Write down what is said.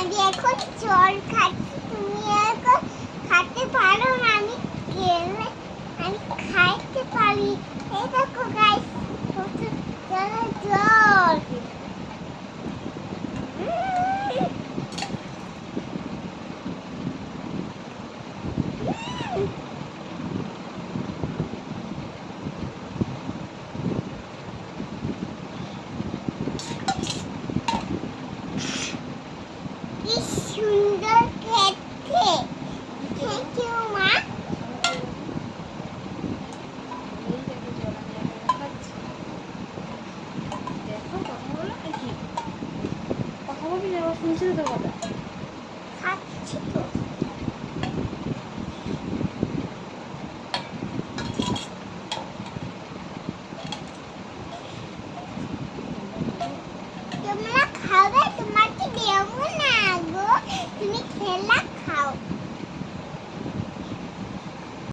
আমি এখন জল খাচ্ছি, তুমি এখন খেতে পারো না। আমি গেলে আমি খাইতে পারি। এই দেখো গাইস, জল কি সুন্দর খেতে। থ্যাংক ইউ মা। কথা বলবি না, শুনছি তো তোর কথা। খাচ্ছি তো। তোমরা খাবে?